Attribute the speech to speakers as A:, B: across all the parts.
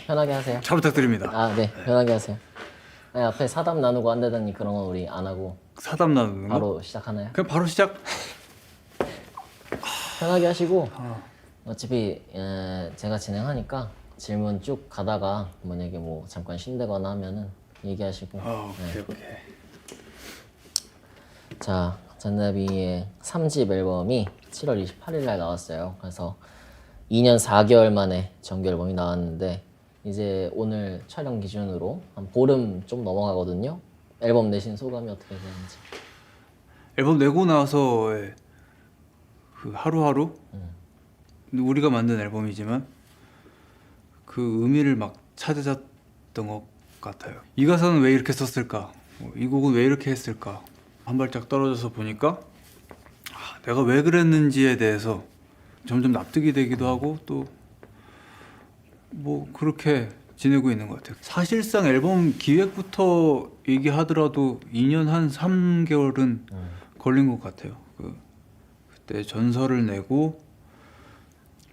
A: 편하게 하세요.
B: 잘 부탁드립니다.
A: 아, 네, 편하게 하세요. 아니, 앞에 사담 나누고 한다더니 그런 건 우리 안 하고
B: 사담 나누는 거?
A: 바로 시작하나요?
B: 그냥 바로 시작.
A: 편하게 하시고 어차피 제가 진행하니까 질문 쭉 가다가 만약에 뭐 잠깐 쉰다거나 하면은 얘기하시고.
B: 오케이.
A: 자, 잔나비의 3집 앨범이 7월 28일 날 나왔어요. 그래서 2년 4개월 만에 정규 앨범이 나왔는데 이제 오늘 촬영 기준으로 한 보름 좀 넘어가거든요. 앨범 내신 소감이 어떻게 되는지.
B: 앨범 내고 나서 그 하루하루 우리가 만든 앨범이지만 그 의미를 막 찾아졌던 것 같아요. 이 가사는 왜 이렇게 썼을까? 이 곡은 왜 이렇게 했을까? 한 발짝 떨어져서 보니까 내가 왜 그랬는지에 대해서 점점 납득이 되기도 하고 또 뭐 그렇게 지내고 있는 것 같아요. 사실상 앨범 기획부터 얘기하더라도 2년 한 3개월은 걸린 것 같아요. 그때 전설을 내고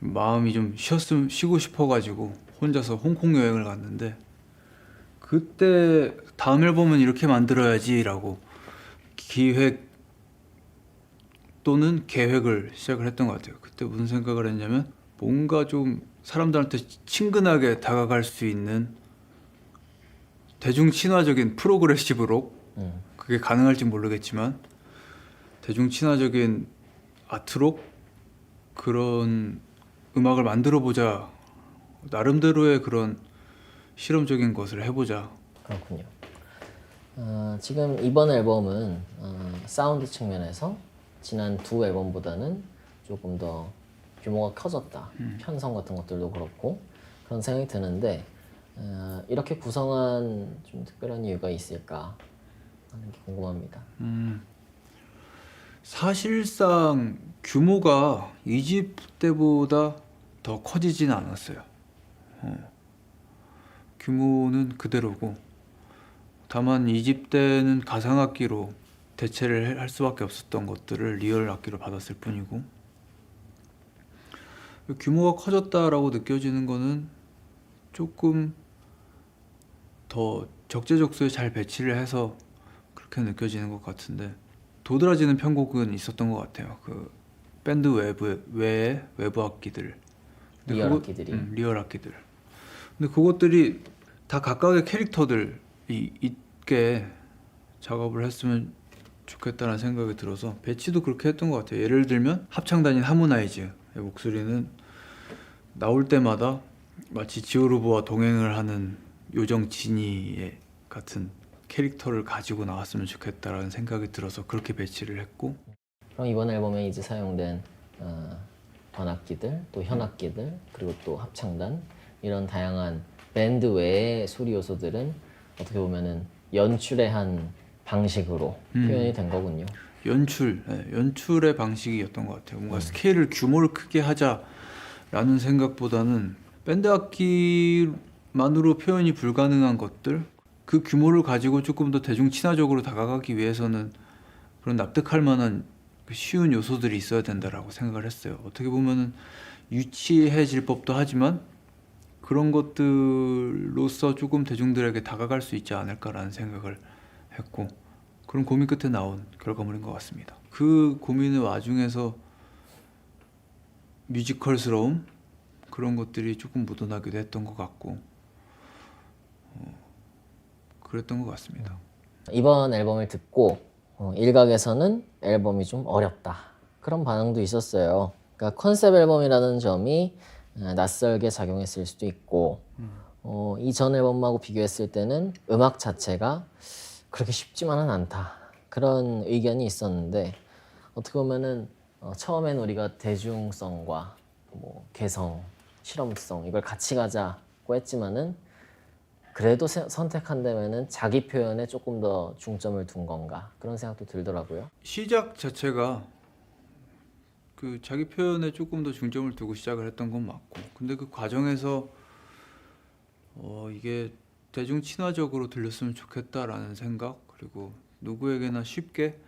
B: 마음이 좀 쉬고 싶어가지고 혼자서 홍콩 여행을 갔는데 그때 다음 앨범은 이렇게 만들어야지라고 기획 또는 계획을 시작을 했던 것 같아요. 그때 무슨 생각을 했냐면 뭔가 좀 사람들한테 친근하게 다가갈 수 있는 대중 친화적인 프로그레시브 록, 그게 가능할지 모르겠지만 대중 친화적인 아트록 그런 음악을 만들어 보자. 나름대로의 그런 실험적인 것을 해보자.
A: 그렇군요. 지금 이번 앨범은 사운드 측면에서 지난 두 앨범보다는 조금 더 규모가 커졌다. 편성 같은 것들도 그렇고 그런 생각이 드는데 이렇게 구성한 좀 특별한 이유가 있을까 하는 게 궁금합니다.
B: 사실상 규모가 2집 때보다 더 커지지는 않았어요. 규모는 그대로고 다만 2집 때는 가상악기로 대체를 할 수밖에 없었던 것들을 리얼 악기로 받았을 뿐이고 규모가 커졌다라고 느껴지는 거는 조금 더 적재적소에 잘 배치를 해서 그렇게 느껴지는 것 같은데 도드라지는 편곡은 있었던 것 같아요. 그 밴드 외의 외부 악기들,
A: 리얼 악기들이.
B: 리얼 악기들. 근데 그것들이 다 각각의 캐릭터들이 있게 작업을 했으면 좋겠다는 생각이 들어서 배치도 그렇게 했던 것 같아요. 예를 들면 합창단인 하모나이즈의 목소리는 나올 때마다 마치 지오르브와 동행을 하는 요정 지니 같은 캐릭터를 가지고 나왔으면 좋겠다라는 생각이 들어서 그렇게 배치를 했고
A: 그럼 이번 앨범에 이제 사용된 관악기들, 또 현악기들, 그리고 또 합창단 이런 다양한 밴드 외의 소리 요소들은 어떻게 보면은 연출의 한 방식으로 표현이 된 거군요.
B: 연출의 방식이었던 것 같아요. 뭔가 스케일을 규모를 크게 하자라는 생각보다는 밴드 악기만으로 표현이 불가능한 것들 그 규모를 가지고 조금 더 대중 친화적으로 다가가기 위해서는 그런 납득할 만한 쉬운 요소들이 있어야 된다라고 생각을 했어요. 어떻게 보면은 유치해질 법도 하지만 그런 것들로서 조금 대중들에게 다가갈 수 있지 않을까라는 생각을 했고 그런 고민 끝에 나온 결과물인 것 같습니다. 그 고민의 와중에서 뮤지컬스러움 그런 것들이 조금 묻어나기도 했던 것 같고 그랬던 것 같습니다.
A: 이번 앨범을 듣고 일각에서는 앨범이 좀 어렵다 그런 반응도 있었어요. 그러니까 컨셉 앨범이라는 점이 낯설게 작용했을 수도 있고 이전 앨범하고 비교했을 때는 음악 자체가 그렇게 쉽지만은 않다 그런 의견이 있었는데 어떻게 보면은 처음엔 우리가 대중성과 뭐 개성, 실험성 이걸 같이 가자고 했지만은 그래도 선택한다면은 자기 표현에 조금 더 중점을 둔 건가 그런 생각도 들더라고요.
B: 시작 자체가 그 자기 표현에 조금 더 중점을 두고 시작을 했던 건 맞고 근데 그 과정에서 이게 대중 친화적으로 들렸으면 좋겠다라는 생각 그리고 누구에게나 쉽게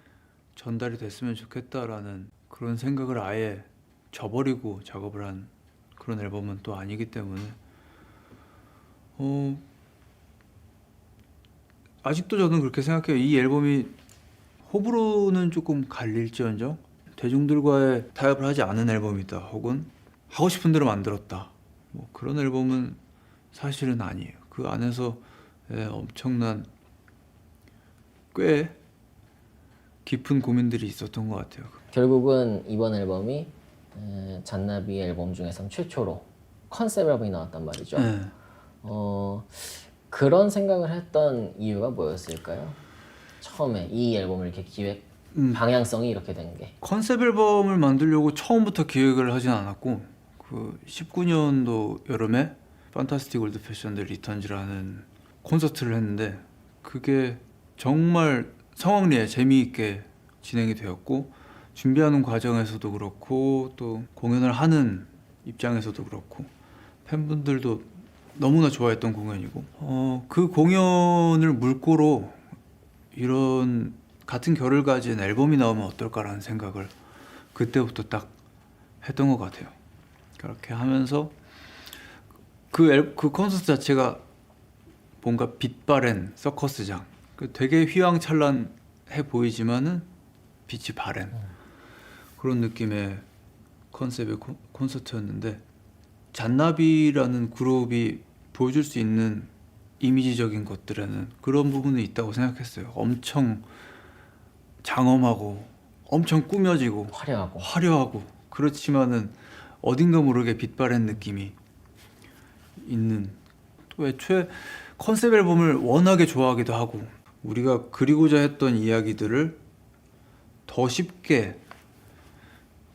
B: 전달이 됐으면 좋겠다라는 그런 생각을 아예 저버리고 작업을 한 그런 앨범은 또 아니기 때문에 아직도 저는 그렇게 생각해요. 이 앨범이 호불호는 조금 갈릴지언정 대중들과의 타협을 하지 않은 앨범이다, 혹은 하고 싶은 대로 만들었다, 뭐 그런 앨범은 사실은 아니에요. 그 안에서 엄청난 꽤 깊은 고민들이 있었던 것 같아요.
A: 결국은 이번 앨범이 잔나비 앨범 중에선 최초로 컨셉 앨범이 나왔단 말이죠.
B: 네.
A: 그런 생각을 했던 이유가 뭐였을까요? 처음에 이 앨범을 이렇게 기획 방향성이 이렇게 된 게.
B: 컨셉 앨범을 만들려고 처음부터 기획을 하진 않았고, 그 19년도 여름에 판타스틱 월드 패션 데 리턴즈라는 콘서트를 했는데, 그게 정말 성황리에 재미있게 진행이 되었고, 준비하는 과정에서도 그렇고 또 공연을 하는 입장에서도 그렇고 팬분들도 너무나 좋아했던 공연이고, 그 공연을 물꼬로 이런 같은 결을 가진 앨범이 나오면 어떨까라는 생각을 그때부터 딱 했던 것 같아요. 그렇게 하면서 그 콘서트 자체가 뭔가 빛바랜 서커스장, 되게 휘황찬란해 보이지만은 빛이 바랜 그런 느낌의 컨셉의 콘서트였는데, 잔나비라는 그룹이 보여줄 수 있는 이미지적인 것들에는 그런 부분이 있다고 생각했어요. 엄청 장엄하고 엄청 꾸며지고 화려하고 그렇지만은 어딘가 모르게 빛바랜 느낌이 있는, 또 애초에 컨셉 앨범을 워낙에 좋아하기도 하고 우리가 그리고자 했던 이야기들을 더 쉽게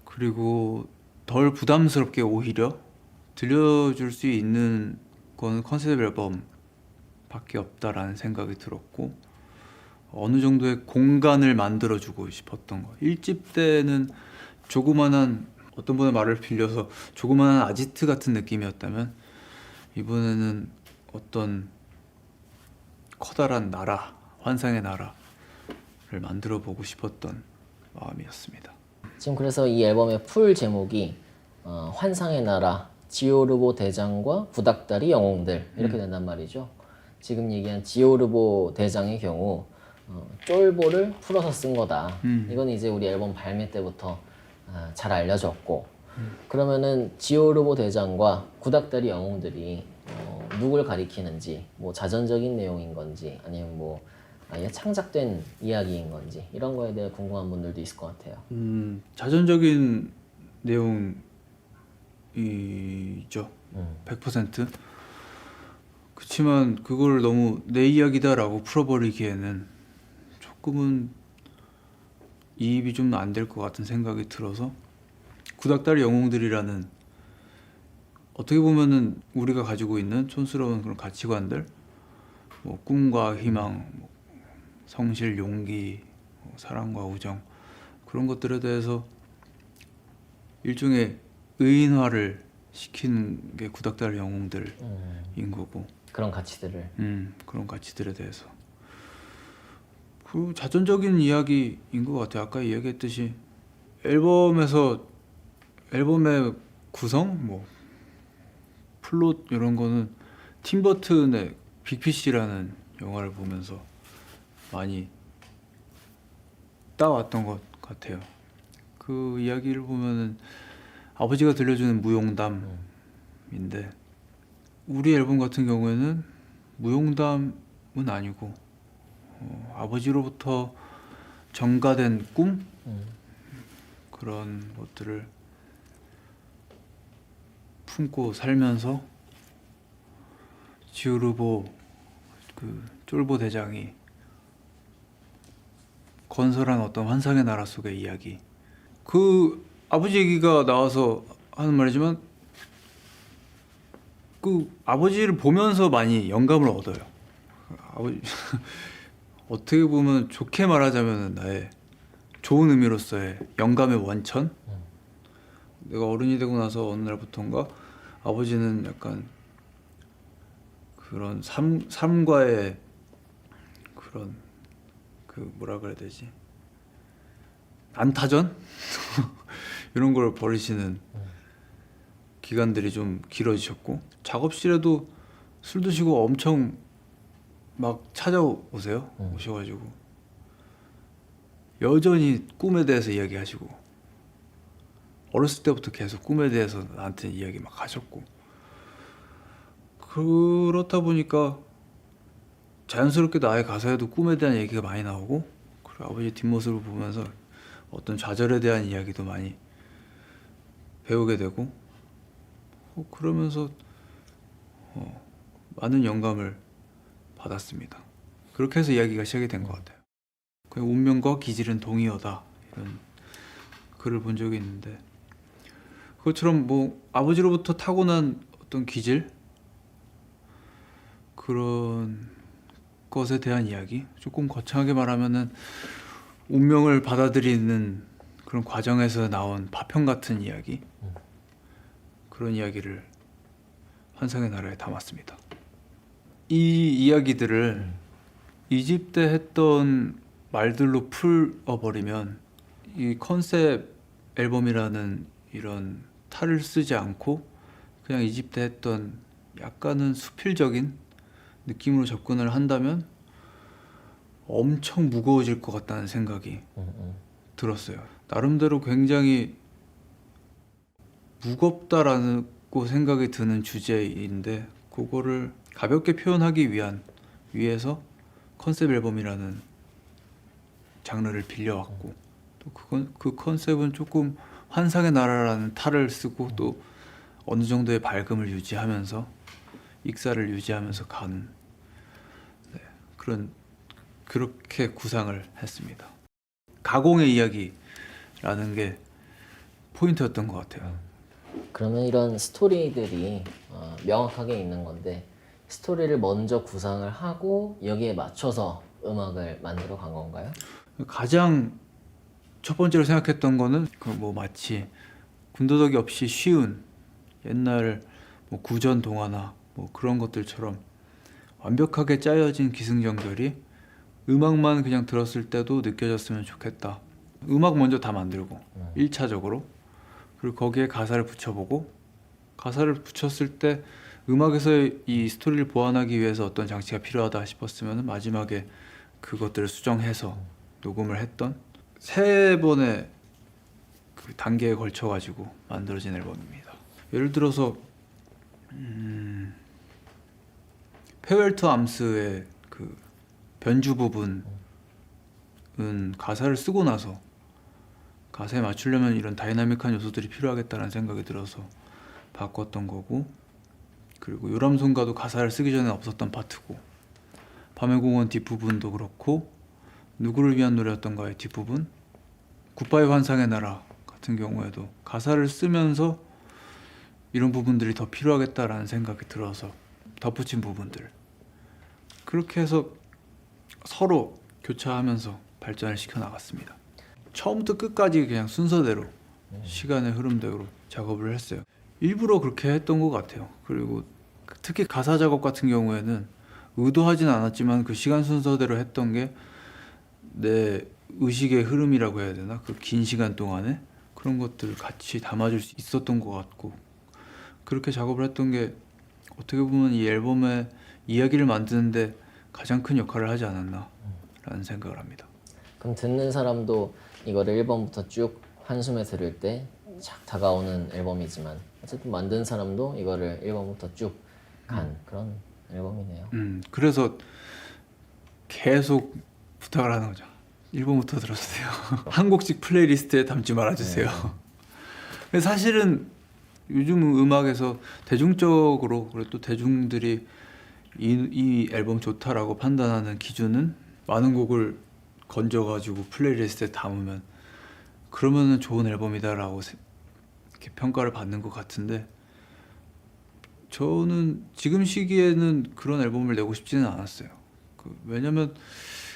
B: 그리고 덜 부담스럽게 오히려 들려줄 수 있는 건 컨셉 앨범밖에 없다라는 생각이 들었고, 어느 정도의 공간을 만들어주고 싶었던 거. 1집 때는 조그만한, 어떤 분의 말을 빌려서 조그만한 아지트 같은 느낌이었다면, 이번에는 어떤 커다란 나라, 환상의 나라를 만들어 보고 싶었던 마음이었습니다.
A: 지금 그래서 이 앨범의 풀 제목이 환상의 나라, 지오르보 대장과 구닥다리 영웅들 이렇게 된단 말이죠. 지금 얘기한 지오르보 대장의 경우 쫄보를 풀어서 쓴 거다. 이건 이제 우리 앨범 발매 때부터 잘 알려졌고, 그러면은 지오르보 대장과 구닥다리 영웅들이 누굴 가리키는지, 뭐 자전적인 내용인 건지 아니면 뭐 아예 창작된 이야기인 건지 이런 거에 대해 궁금한 분들도 있을 것 같아요.
B: 자전적인 내용이죠. 100%. 그렇지만 그걸 너무 내 이야기다라고 풀어버리기에는 조금은 이입이 좀 안 될 것 같은 생각이 들어서, 구닥다리 영웅들이라는 어떻게 보면은 우리가 가지고 있는 촌스러운 그런 가치관들, 뭐 꿈과 희망, 뭐 성실, 용기, 뭐 사랑과 우정, 그런 것들에 대해서 일종의 의인화를 시키는 게 구닥다리 영웅들인 거고,
A: 그런 가치들을.
B: 그런 가치들에 대해서 그 자전적인 이야기인 것 같아요. 아까 이야기했듯이 앨범의 구성, 뭐 플롯 이런 거는 팀 버튼의 빅피쉬라는 영화를 보면서 많이 따왔던 것 같아요. 그 이야기를 보면은 아버지가 들려주는 무용담인데, 우리 앨범 같은 경우에는 무용담은 아니고 아버지로부터 전가된 꿈, 그런 것들을 품고 살면서 지오르보 그 쫄보 대장이 건설한 어떤 환상의 나라 속의 이야기. 그 아버지 얘기가 나와서 하는 말이지만 그 아버지를 보면서 많이 영감을 얻어요. 아버지 어떻게 보면 좋게 말하자면 나의 좋은 의미로서의 영감의 원천. 내가 어른이 되고 나서 어느 날부터인가 아버지는 약간 그런 삶과의 그런 그 뭐라 그래야 되지? 안타전? 이런 걸 벌이시는 기간들이 좀 길어지셨고, 작업실에도 술 드시고 엄청 막 찾아오세요. 오셔가지고 여전히 꿈에 대해서 이야기하시고 어렸을 때부터 계속 꿈에 대해서 나한테 이야기 막 하셨고 그렇다 보니까 자연스럽게 나의 가사에도 꿈에 대한 얘기가 많이 나오고 그리고 아버지 뒷모습을 보면서 어떤 좌절에 대한 이야기도 많이 배우게 되고 그러면서 많은 영감을 받았습니다. 그렇게 해서 이야기가 시작이 된 것 같아요. 그냥 운명과 기질은 동의어다 이런 글을 본 적이 있는데 그것처럼 뭐 아버지로부터 타고난 어떤 기질 그런 것에 대한 이야기 조금 거창하게 말하면은 운명을 받아들이는 그런 과정에서 나온 파편 같은 이야기 그런 이야기를 환상의 나라에 담았습니다. 이 이야기들을 이집 때 했던 말들로 풀어버리면 이 컨셉 앨범이라는 이런 탈을 쓰지 않고 그냥 이집 때 했던 약간은 수필적인 느낌으로 접근을 한다면 엄청 무거워질 것 같다는 생각이 들었어요. 나름대로 굉장히 무겁다라고 생각이 드는 주제인데 그거를 가볍게 표현하기 위해서 컨셉 앨범이라는 장르를 빌려왔고 또 그 컨셉은 조금 환상의 나라라는 탈을 쓰고 또 어느 정도의 밝음을 유지하면서 익사를 유지하면서 가는 그렇게 구상을 했습니다. 가공의 이야기라는 게 포인트였던 것 같아요.
A: 그러면 이런 스토리들이 명확하게 있는 건데 스토리를 먼저 구상을 하고 여기에 맞춰서 음악을 만들어 간 건가요?
B: 가장 첫 번째로 생각했던 거는 뭐 마치 군더더기 없이 쉬운 옛날 뭐 구전 동화나 뭐 그런 것들처럼 완벽하게 짜여진 기승전결이 음악만 그냥 들었을 때도 느껴졌으면 좋겠다. 음악 먼저 다 만들고 1차적으로 그리고 거기에 가사를 붙여보고 가사를 붙였을 때 음악에서 이 스토리를 보완하기 위해서 어떤 장치가 필요하다 싶었으면 마지막에 그것들을 수정해서 녹음을 했던 3번의 그 단계에 걸쳐 가지고 만들어진 앨범입니다. 예를 들어서 페어웰 투 암스의 그 변주 부분은 가사를 쓰고 나서 가사에 맞추려면 이런 다이나믹한 요소들이 필요하겠다는 생각이 들어서 바꿨던 거고 그리고 요람손가도 가사를 쓰기 전에 없었던 파트고 밤의 공원 뒷부분도 그렇고 누구를 위한 노래였던가의 뒷부분 굿바이 환상의 나라 같은 경우에도 가사를 쓰면서 이런 부분들이 더 필요하겠다라는 생각이 들어서 덧붙인 부분들 그렇게 해서 서로 교차하면서 발전을 시켜 나갔습니다. 처음부터 끝까지 그냥 순서대로 시간의 흐름대로 작업을 했어요. 일부러 그렇게 했던 것 같아요. 그리고 특히 가사 작업 같은 경우에는 의도하진 않았지만 그 시간 순서대로 했던 게 내 의식의 흐름이라고 해야 되나? 그 긴 시간 동안에 그런 것들을 같이 담아줄 수 있었던 것 같고 그렇게 작업을 했던 게 어떻게 보면 이 앨범의 이야기를 만드는데 가장 큰 역할을 하지 않았나 라는 생각을 합니다.
A: 그럼 듣는 사람도 이거를 1번부터 쭉 한숨에 들을 때 착 다가오는 앨범이지만 어쨌든 만든 사람도 이거를 1번부터 쭉 간 그런 앨범이네요.
B: 그래서 계속 부탁을 하는 거죠. 1번부터 들어주세요. 한 곡씩 플레이리스트에 담지 말아주세요. 근데 사실은 요즘 음악에서 대중적으로 그리고 또 대중들이 이 앨범 좋다라고 판단하는 기준은 많은 곡을 건져가지고 플레이리스트에 담으면 그러면은 좋은 앨범이다라고 이렇게 평가를 받는 것 같은데 저는 지금 시기에는 그런 앨범을 내고 싶지는 않았어요. 왜냐면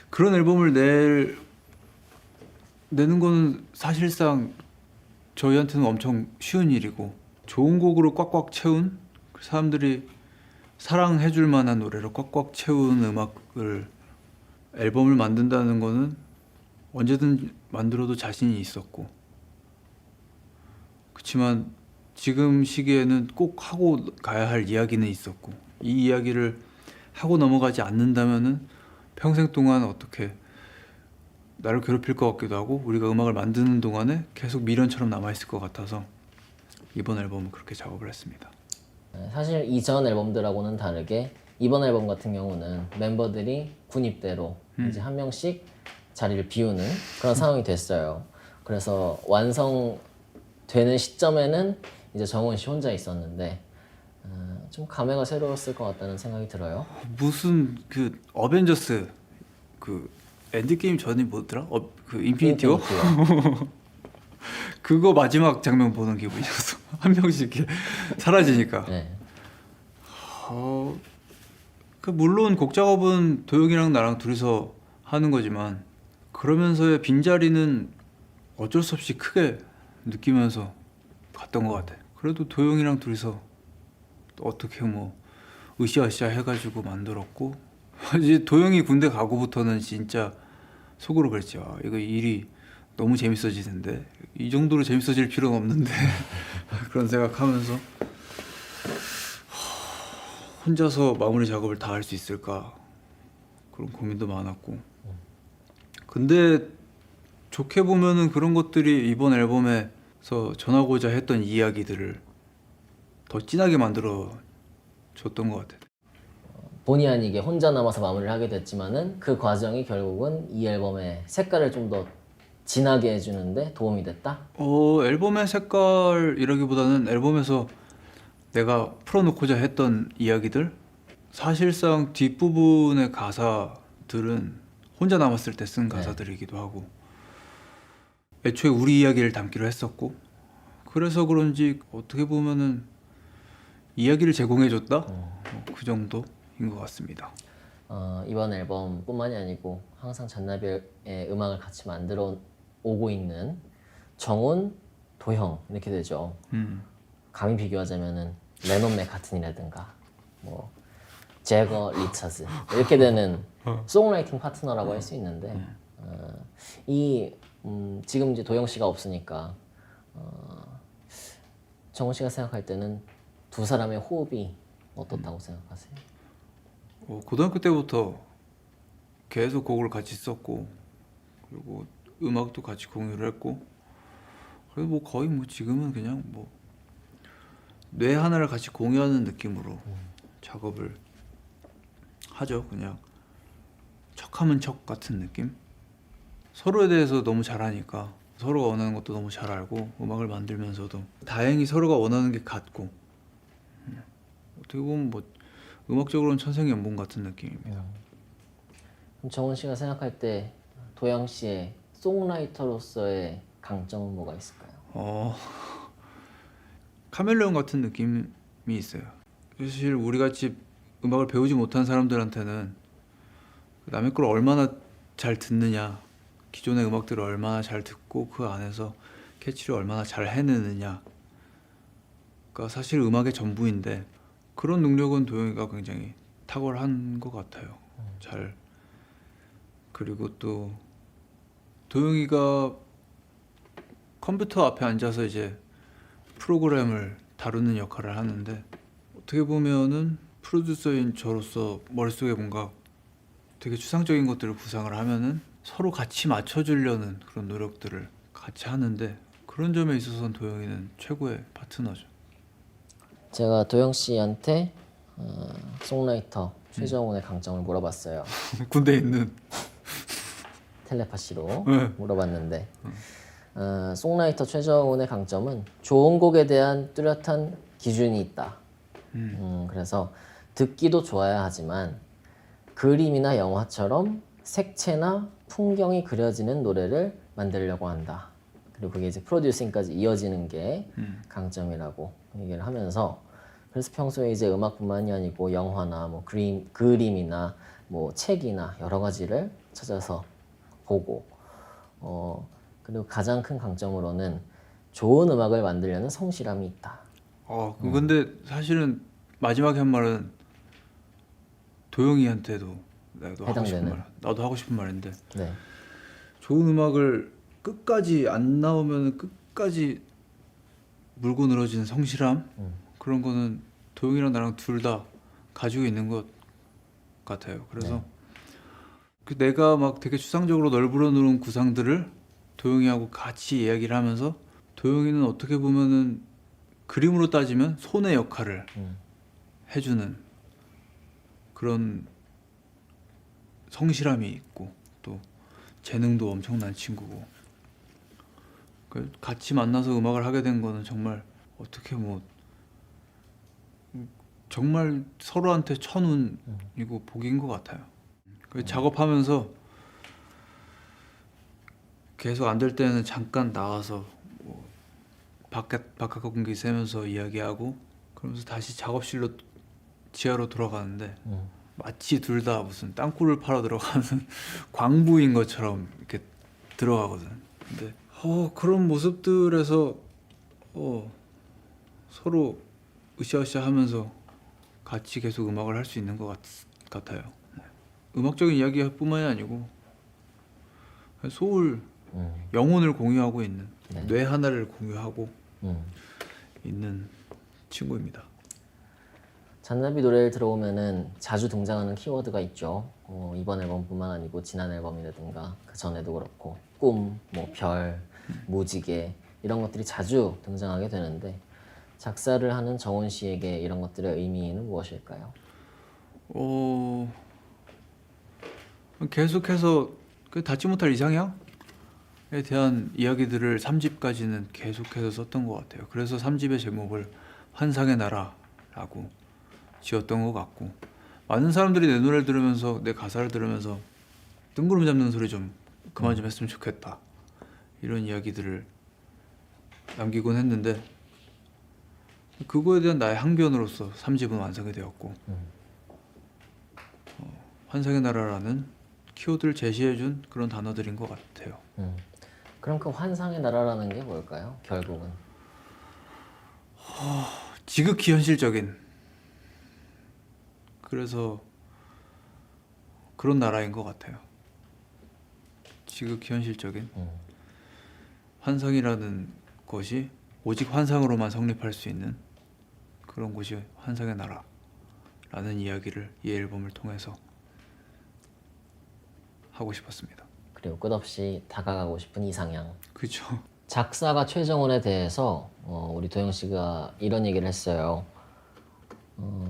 B: 그런 앨범을 내는 거는 사실상 저희한테는 엄청 쉬운 일이고 좋은 곡으로 꽉꽉 채운 사람들이 사랑해 줄 만한 노래로 꽉꽉 채운 음악을 앨범을 만든다는 거는 언제든 만들어도 자신이 있었고 그렇지만 지금 시기에는 꼭 하고 가야 할 이야기는 있었고 이 이야기를 하고 넘어가지 않는다면은 평생 동안 어떻게 나를 괴롭힐 것 같기도 하고 우리가 음악을 만드는 동안에 계속 미련처럼 남아있을 것 같아서 이번 앨범은 그렇게 작업을 했습니다.
A: 사실 이전 앨범들하고는 다르게 이번 앨범 같은 경우는 멤버들이 군입대로 이제 한 명씩 자리를 비우는 그런 상황이 됐어요. 그래서 완성되는 시점에는 이제 정훈 씨 혼자 있었는데 좀 감회가 새로웠을 것 같다는 생각이 들어요.
B: 무슨 그 어벤져스 그 엔드게임 전이 뭐더라? 그 인피니티 워? 그거 마지막 장면 보는 기분이었어. 한 명씩 이렇게 사라지니까.
A: 네.
B: 그 물론 곡 작업은 도영이랑 나랑 둘이서 하는 거지만 그러면서의 빈자리는 어쩔 수 없이 크게 느끼면서 갔던 것 같아. 그래도 도영이랑 둘이서 어떻게 뭐 으쌰으쌰 해가지고 만들었고 이제 도영이 군대 가고부터는 진짜 속으로 그랬지. 아, 이거 일이 너무 재밌어지는데 이 정도로 재밌어질 필요는 없는데 그런 생각하면서 혼자서 마무리 작업을 다 할 수 있을까 그런 고민도 많았고 근데 좋게 보면은 그런 것들이 이번 앨범에서 전하고자 했던 이야기들을 더 진하게 만들어 줬던 것 같아요.
A: 본의 아니게 혼자 남아서 마무리를 하게 됐지만은 그 과정이 결국은 이 앨범의 색깔을 좀 더 진하게 해주는데 도움이 됐다?
B: 앨범의 색깔이라기보다는 앨범에서 내가 풀어놓고자 했던 이야기들 사실상 뒷부분의 가사들은 혼자 남았을 때 쓴 가사들이기도 하고 애초에 우리 이야기를 담기로 했었고 그래서 그런지 어떻게 보면은 이야기를 제공해줬다? 그 정도인 것 같습니다.
A: 이번 앨범뿐만이 아니고 항상 잔나비의 음악을 같이 만들어 오고 있는 정훈, 도형 이렇게 되죠. 감히 비교하자면은 레논 맥카튼이라든가 뭐 제거 리처즈 이렇게 되는 송라이팅 파트너라고 할 수 있는데 지금 이제 도영 씨가 없으니까 정훈 씨가 생각할 때는 두 사람의 호흡이 어떻다고 생각하세요?
B: 고등학교 때부터 계속 곡을 같이 썼고 그리고 음악도 같이 공유를 했고 그래서 뭐 거의 뭐 지금은 그냥 뭐 뇌 하나를 같이 공유하는 느낌으로 작업을 하죠. 그냥 척하면 척 같은 느낌. 서로에 대해서 너무 잘 아니까 서로가 원하는 것도 너무 잘 알고 음악을 만들면서도 다행히 서로가 원하는 게 같고 어떻게 보면 뭐 음악적으로는 천생연분 같은 느낌입니다.
A: 그럼 정훈 씨가 생각할 때 도영 씨의 송라이터로서의 강점은 뭐가 있을까요?
B: 카멜레온 같은 느낌이 있어요. 사실 우리 같이 음악을 배우지 못한 사람들한테는 남의 걸 얼마나 잘 듣느냐, 기존의 음악들을 얼마나 잘 듣고 그 안에서 캐치를 얼마나 잘 해내느냐가 사실 음악의 전부인데 그런 능력은 도영이가 굉장히 탁월한 것 같아요. 잘 그리고 또 도영이가 컴퓨터 앞에 앉아서 이제 프로그램을 다루는 역할을 하는데 어떻게 보면은 프로듀서인 저로서 머릿속에 뭔가 되게 추상적인 것들을 구상을 하면은 서로 같이 맞춰주려는 그런 노력들을 같이 하는데 그런 점에 있어서는 도영이는 최고의 파트너죠.
A: 제가 도영 씨한테 송라이터 최정훈의 강점을 물어봤어요.
B: 군대에 있는
A: 텔레파시로 물어봤는데 송라이터 최정훈의 강점은 좋은 곡에 대한 뚜렷한 기준이 있다. 그래서 듣기도 좋아야 하지만 그림이나 영화처럼 색채나 풍경이 그려지는 노래를 만들려고 한다. 그리고 그게 이제 프로듀싱까지 이어지는 게 강점이라고 얘기를 하면서 그래서 평소에 이제 음악뿐만이 아니고 영화나 뭐 그림이나 뭐 책이나 여러 가지를 찾아서 보고 그리고 가장 큰 강점으로는 좋은 음악을 만들려는 성실함이 있다.
B: 근데 사실은 마지막에 한 말은 도영이한테도 나도 하고 싶은 말인데
A: 네.
B: 좋은 음악을 끝까지 안 나오면 끝까지 물고 늘어지는 성실함 그런 거는 도영이랑 나랑 둘 다 가지고 있는 것 같아요. 그래서 그 내가 막 되게 추상적으로 널브러 놓은 구상들을 도영이하고 같이 이야기를 하면서 도영이는 어떻게 보면은 그림으로 따지면 손의 역할을 해주는 그런 성실함이 있고 또 재능도 엄청난 친구고 그 같이 만나서 음악을 하게 된 거는 정말 어떻게 뭐 정말 서로한테 천운이고 복인 것 같아요. 그 작업하면서 계속 안 될 때는 잠깐 나와서 뭐 바깥 공기 쐬면서 이야기하고 그러면서 다시 작업실로 지하로 돌아가는데 마치 둘 다 무슨 땅굴을 파러 들어가는 광부인 것처럼 이렇게 들어가거든. 근데 그런 모습들에서 서로 으쌰으쌰하면서 같이 계속 음악을 할 수 있는 것 같아요. 네. 음악적인 이야기뿐만이 아니고 소울, 영혼을 공유하고 있는 뇌 하나를 공유하고 있는 친구입니다.
A: 잔나비 노래를 들어보면은 자주 등장하는 키워드가 있죠. 이번 앨범뿐만 아니고 지난 앨범이라든가 그 전에도 그렇고 꿈, 뭐 별, 무지개 이런 것들이 자주 등장하게 되는데 작사를 하는 정원 씨에게 이런 것들의 의미는 무엇일까요?
B: 계속해서 그 닿지 못할 이상향에 대한 이야기들을 3집까지는 계속해서 썼던 것 같아요. 그래서 3집의 제목을 환상의 나라라고 지었던 것 같고 많은 사람들이 내 노래를 들으면서 내 가사를 들으면서 뜬구름 잡는 소리 좀 그만 좀 했으면 좋겠다 이런 이야기들을 남기곤 했는데 그거에 대한 나의 항변으로서 3집은 완성이 되었고 환상의 나라라는 키워드를 제시해준 그런 단어들인 것 같아요.
A: 그럼 그 환상의 나라라는 게 뭘까요? 결국은
B: 지극히 현실적인 그래서 그런 나라인 것 같아요. 지극히 현실적인 환상이라는 것이 오직 환상으로만 성립할 수 있는 그런 곳이 환상의 나라라는 이야기를 이 앨범을 통해서 하고 싶었습니다.
A: 그리고 끝없이 다가가고 싶은 이상향.
B: 그렇죠.
A: 작사가 최정원에 대해서 우리 도영 씨가 이런 얘기를 했어요.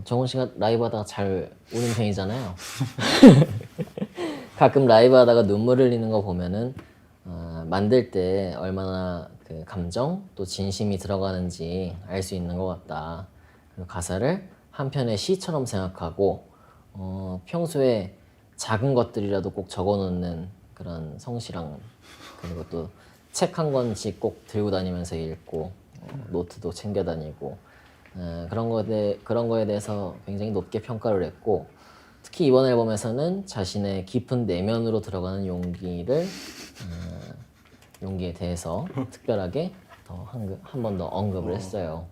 A: 정원 씨가 라이브 하다가 잘 우는 편이잖아요. 가끔 라이브 하다가 눈물 흘리는 거 보면은 만들 때 얼마나 그 감정 또 진심이 들어가는지 알 수 있는 것 같다. 그리고 가사를 한편의 시처럼 생각하고 평소에 작은 것들이라도 꼭 적어놓는 그런 성실함 그리고 또 책 한 권씩 꼭 들고 다니면서 읽고 노트도 챙겨 다니고 그런 거에 대해서 굉장히 높게 평가를 했고 특히 이번 앨범에서는 자신의 깊은 내면으로 들어가는 용기에 대해서 특별하게 한 번 더 언급을 했어요.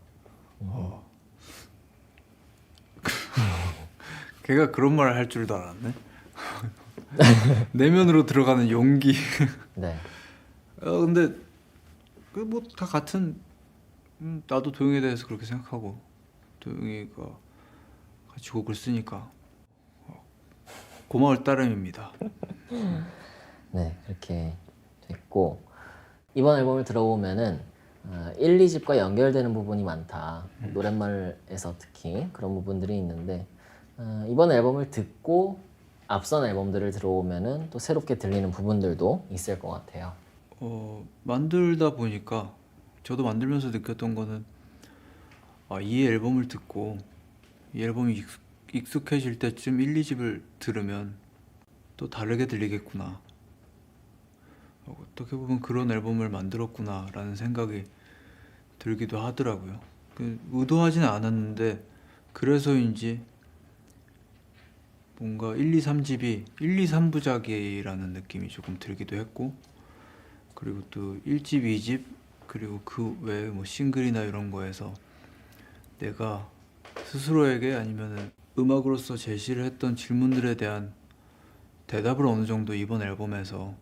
B: 걔가 그런 말을 할 줄도 알았네. 내면으로 들어가는 용기.
A: 네.
B: 근데 그 뭐 다 같은 나도 도영이에 대해서 그렇게 생각하고 도영이가 같이 곡을 쓰니까 고마울 따름입니다.
A: 네, 그렇게 됐고 이번 앨범을 들어보면은 1, 2집과 연결되는 부분이 많다. 노랫말에서 특히 그런 부분들이 있는데 이번 앨범을 듣고 앞선 앨범들을 들어보면은 또 새롭게 들리는 부분들도 있을 것 같아요.
B: 만들다 보니까 저도 만들면서 느꼈던 거는 이 앨범을 듣고 이 앨범이 익숙해질 때쯤 1, 2집을 들으면 또 다르게 들리겠구나. 어떻게 보면 그런 앨범을 만들었구나 라는 생각이 들기도 하더라고요. 의도하지는 않았는데 그래서인지 뭔가 1, 2, 3집이 1, 2, 3부작이라는 느낌이 조금 들기도 했고 그리고 또 1집, 2집 그리고 그 외에 뭐 싱글이나 이런 거에서 내가 스스로에게 아니면은 음악으로서 제시를 했던 질문들에 대한 대답을 어느 정도 이번 앨범에서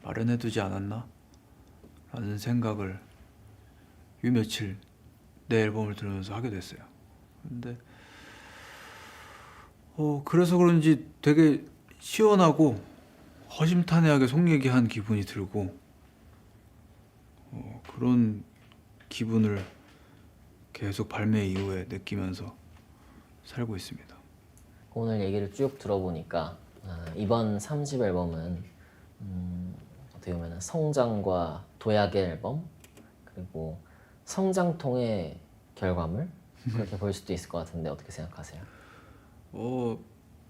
B: 마련해두지 않았나? 라는 생각을 요 며칠 내 앨범을 들으면서 하게 됐어요. 근데 그래서 그런지 되게 시원하고 허심탄회하게 속 얘기한 기분이 들고 그런 기분을 계속 발매 이후에 느끼면서 살고 있습니다.
A: 오늘 얘기를 쭉 들어보니까 이번 3집 앨범은 어떻게 보면 성장과 도약의 앨범 그리고 성장통의 결과물 그렇게 볼 수도 있을 것 같은데 어떻게 생각하세요?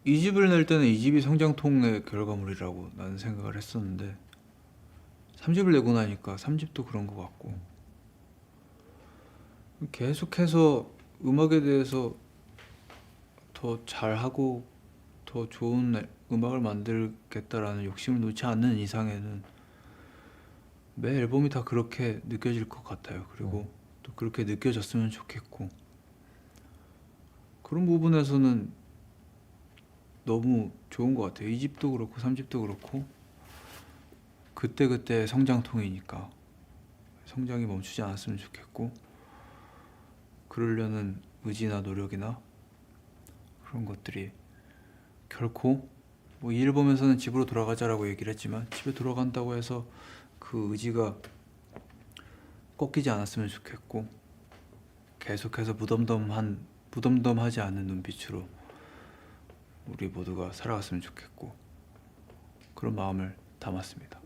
B: 이 집을 낼 때는 이 집이 성장통의 결과물이라고 나는 생각을 했었는데 3집을 내고 나니까 3집도 그런 것 같고 계속해서 음악에 대해서 더 잘하고 더 좋은 음악을 만들겠다라는 욕심을 놓지 않는 이상에는 매 앨범이 다 그렇게 느껴질 것 같아요. 그리고 또 그렇게 느껴졌으면 좋겠고 그런 부분에서는 너무 좋은 것 같아요. 2집도 그렇고 3집도 그렇고 그때그때 성장통이니까 성장이 멈추지 않았으면 좋겠고 그러려는 의지나 노력이나 그런 것들이 결코 뭐 이 앨범에서는 집으로 돌아가자라고 얘기를 했지만 집에 돌아간다고 해서 그 의지가 꺾이지 않았으면 좋겠고 계속해서 무덤덤하지 않는 눈빛으로 우리 모두가 살아갔으면 좋겠고 그런 마음을 담았습니다.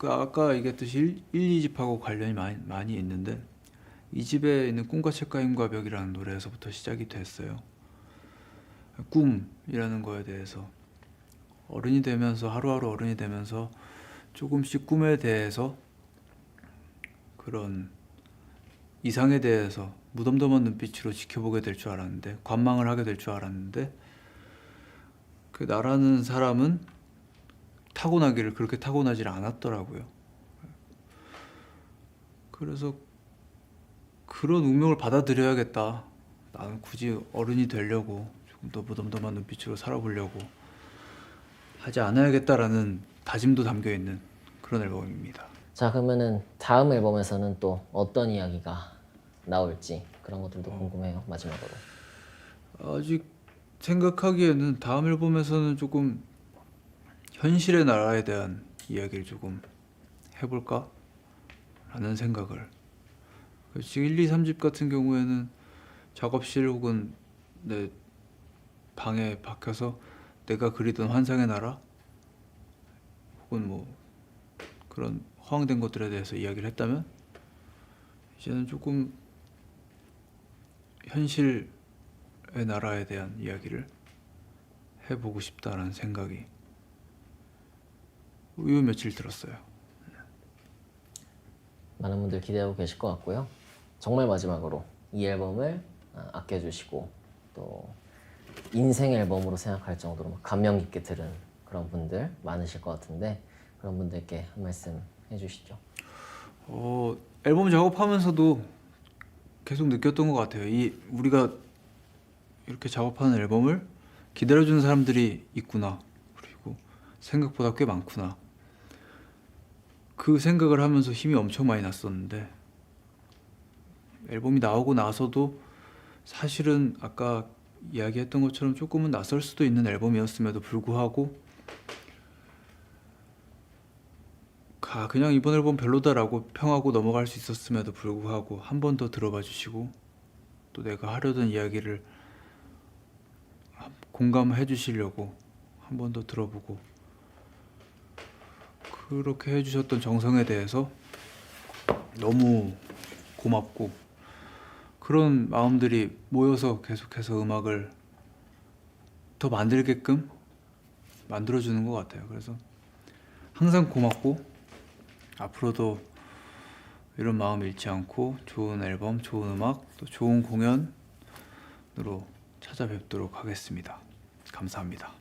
B: 아까 얘기했듯이 1, 2집하고 관련이 많이 있는데 이 집에 있는 꿈과 책과 힘과 벽이라는 노래에서부터 시작이 됐어요. 꿈이라는 거에 대해서 어른이 되면서 하루하루 어른이 되면서 조금씩 꿈에 대해서 그런 이상에 대해서 무덤덤한 눈빛으로 지켜보게 될 줄 알았는데 관망을 하게 될 줄 알았는데 그 나라는 사람은 타고나기를 그렇게 타고나질 않았더라고요. 그래서 그런 운명을 받아들여야겠다. 나는 굳이 어른이 되려고 조금 더 무덤덤한 눈빛으로 살아보려고 하지 않아야겠다라는 다짐도 담겨 있는 그런 앨범입니다.
A: 자 그러면은 다음 앨범에서는 또 어떤 이야기가 나올지 그런 것들도 궁금해요. 마지막으로.
B: 아직 생각하기에는 다음 앨범에서는 조금 현실의 나라에 대한 이야기를 조금 해볼까? 라는 생각을 지금 1, 2, 3집 같은 경우에는 작업실 혹은 내 방에 박혀서 내가 그리던 환상의 나라 혹은 뭐 그런 허황된 것들에 대해서 이야기를 했다면 이제는 조금 현실의 나라에 대한 이야기를 해보고 싶다라는 생각이 요 며칠 들었어요.
A: 많은 분들 기대하고 계실 것 같고요. 정말 마지막으로 이 앨범을 아껴주시고 또 인생 앨범으로 생각할 정도로 막 감명 깊게 들은 그런 분들 많으실 것 같은데 그런 분들께 한 말씀 해주시죠.
B: 앨범 작업하면서도 계속 느꼈던 것 같아요. 우리가 이렇게 작업하는 앨범을 기다려주는 사람들이 있구나. 그리고 생각보다 꽤 많구나. 그 생각을 하면서 힘이 엄청 많이 났었는데 앨범이 나오고 나서도 사실은 아까 이야기했던 것처럼 조금은 낯설 수도 있는 앨범이었음에도 불구하고 그냥 이번 앨범 별로다라고 평하고 넘어갈 수 있었음에도 불구하고 한 번 더 들어봐 주시고 또 내가 하려던 이야기를 공감해 주시려고 한 번 더 들어보고 그렇게 해주셨던 정성에 대해서 너무 고맙고 그런 마음들이 모여서 계속해서 음악을 더 만들게끔 만들어주는 것 같아요. 그래서 항상 고맙고 앞으로도 이런 마음 잃지 않고 좋은 앨범, 좋은 음악, 또 좋은 공연으로 찾아뵙도록 하겠습니다. 감사합니다.